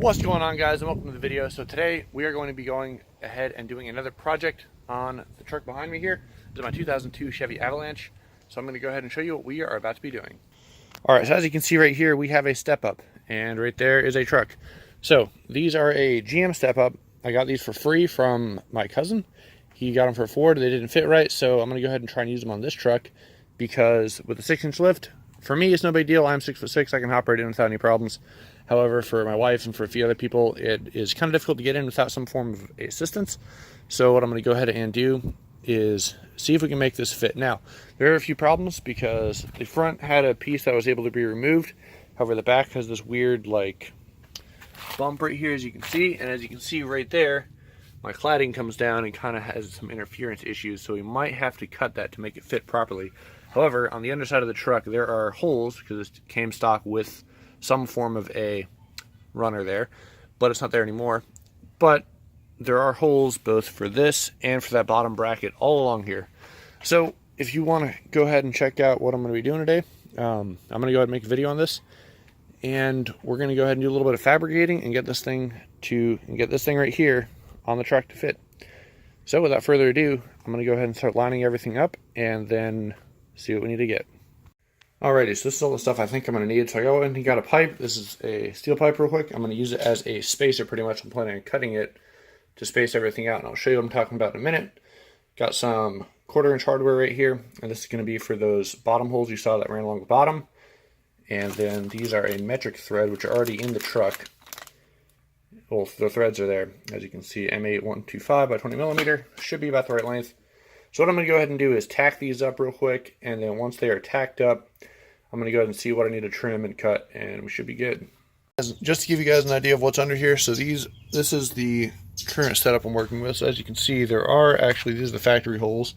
What's going on, guys, and welcome to the video. So today we are going to be going ahead and doing another project on the truck behind me here. This is my 2002 Chevy Avalanche. So I'm going to go ahead and show you what we are about to be doing. Alright, so as you can see right here, we have a step up, and right there is a truck. So these are a GM step up. I got these for free from my cousin. He got them for Ford. They didn't fit right, so I'm going to go ahead and try and use them on this truck because with a 6-inch lift, for me, it's no big deal. I'm 6'6", I can hop right in without any problems. However, for my wife and for a few other people, it is kind of difficult to get in without some form of assistance. So what I'm going to go ahead and do is see if we can make this fit. Now, there are a few problems because the front had a piece that was able to be removed. However, the back has this weird like bump right here, as you can see. And as you can see right there, my cladding comes down and kind of has some interference issues. So we might have to cut that to make it fit properly. However, on the underside of the truck, there are holes because it came stock with some form of a runner there, but it's not there anymore. But there are holes both for this and for that bottom bracket all along here. So if you want to go ahead and check out what I'm going to be doing today, I'm going to go ahead and make a video on this, and we're going to go ahead and do a little bit of fabricating and get this thing right here on the truck to fit. So without further ado, I'm going to go ahead and start lining everything up and then see what we need to get. Alrighty, so this is all the stuff I think I'm going to need. So I go in and got a pipe. This is a steel pipe real quick. I'm going to use it as a spacer pretty much. I'm planning on cutting it to space everything out, and I'll show you what I'm talking about in a minute. Got some 1/4-inch hardware right here, and this is going to be for those bottom holes you saw that ran along the bottom. And then these are a metric thread, which are already in the truck. Well, the threads are there. As you can see, M8125 by 20 millimeter. Should be about the right length. So what I'm going to go ahead and do is tack these up real quick, and then once they are tacked up, I'm going to go ahead and see what I need to trim and cut, and we should be good. Just to give you guys an idea of what's under here, so this is the current setup I'm working with. So as you can see, these are the factory holes.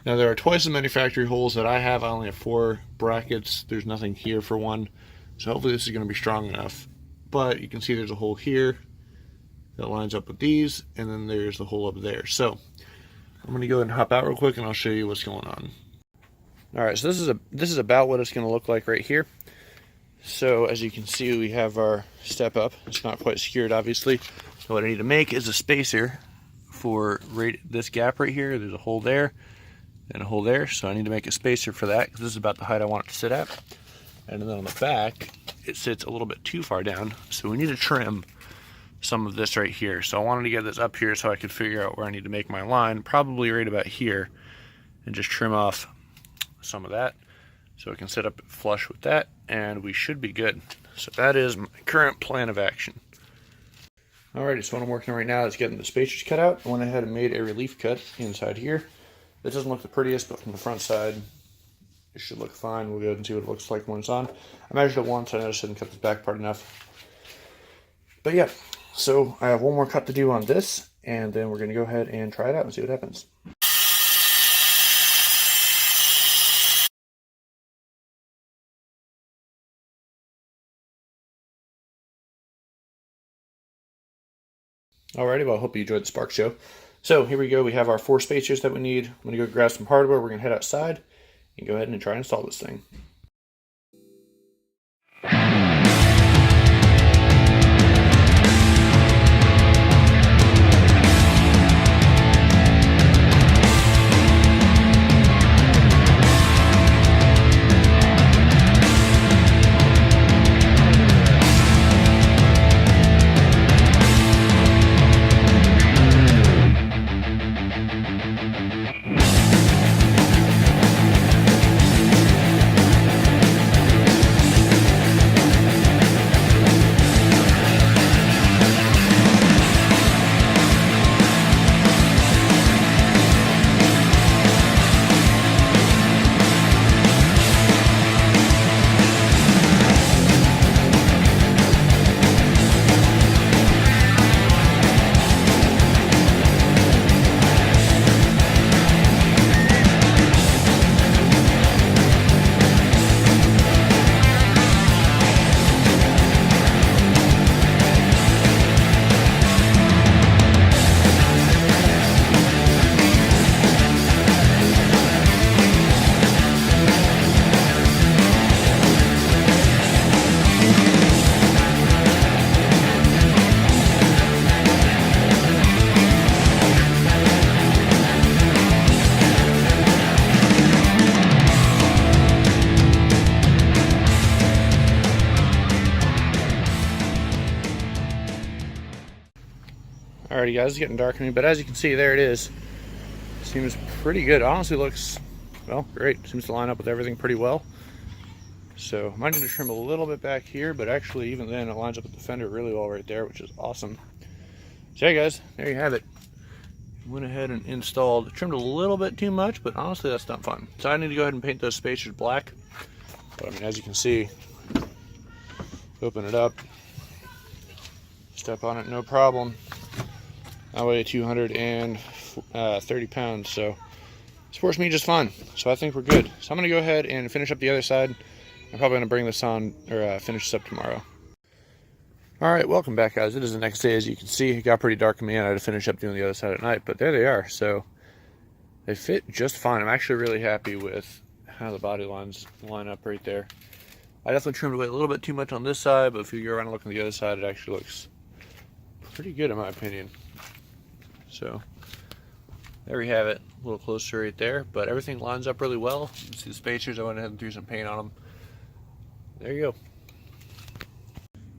Now there are twice as many factory holes that I have. I only have 4 brackets. There's nothing here for one, so hopefully this is going to be strong enough. But you can see there's a hole here that lines up with these, and then there's the hole up there. So I'm going to go ahead and hop out real quick and I'll show you what's going on. Alright, so this is about what it's going to look like right here. So as you can see, we have our step up. It's not quite secured, obviously. So what I need to make is a spacer for this gap right here. There's a hole there and a hole there. So I need to make a spacer for that because this is about the height I want it to sit at. And then on the back, it sits a little bit too far down. So we need to trim some of this right here. So I wanted to get this up here so I could figure out where I need to make my line, probably right about here, and just trim off some of that so it can sit up flush with that, and we should be good. So that is my current plan of action. Alrighty, so what I'm working on right now is getting the spacers cut out. I went ahead and made a relief cut inside here. This doesn't look the prettiest, but from the front side it should look fine. We'll go ahead and see what it looks like when it's on. I measured it once, I noticed I didn't cut this back part enough. But yeah, so I have one more cut to do on this, and then we're going to go ahead and try it out and see what happens. Alrighty, well, I hope you enjoyed the Spark Show. So here we go. We have our 4 spacers that we need. I'm going to go grab some hardware. We're going to head outside and go ahead and try and install this thing. Alrighty guys, it's getting dark on me, but as you can see, there it is. Seems pretty good. Honestly looks, well, great. Seems to line up with everything pretty well. So I might need to trim a little bit back here, but actually even then it lines up with the fender really well right there, which is awesome. So yeah guys, there you have it. Went ahead and installed, trimmed a little bit too much, but honestly that's not fun. So I need to go ahead and paint those spacers black. But I mean, as you can see, open it up, step on it, no problem. I weigh 230 pounds, so it supports me just fine. So I think we're good. So I'm gonna go ahead and finish up the other side. I'm probably gonna bring this on, or finish this up tomorrow. All right, welcome back guys. It is the next day. As you can see, it got pretty dark on me and I had to finish up doing the other side at night, but there they are. So they fit just fine. I'm actually really happy with how the body lines line up right there. I definitely trimmed away a little bit too much on this side, but if you go around and look on the other side, it actually looks pretty good in my opinion. So there we have it, a little closer right there, but everything lines up really well. You can see the spacers, I went ahead and threw some paint on them. There you go.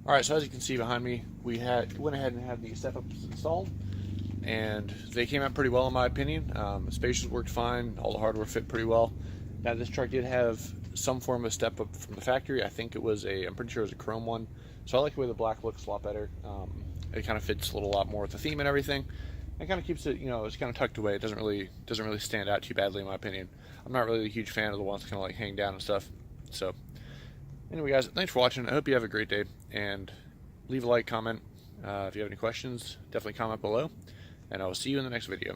All right, so as you can see behind me, we went ahead and had the step-ups installed, and they came out pretty well in my opinion. The spacers worked fine, all the hardware fit pretty well. Now this truck did have some form of step-up from the factory. I think it was I'm pretty sure it was a chrome one. So I like the way the black looks a lot better. It kind of fits a little lot more with the theme and everything. It kind of keeps it, you know, it's kind of tucked away. It doesn't really stand out too badly in my opinion. I'm not really a huge fan of the ones that kind of like hang down and stuff. So anyway guys, thanks for watching. I hope you have a great day, and leave a like, comment. If you have any questions, definitely comment below, and I will see you in the next video.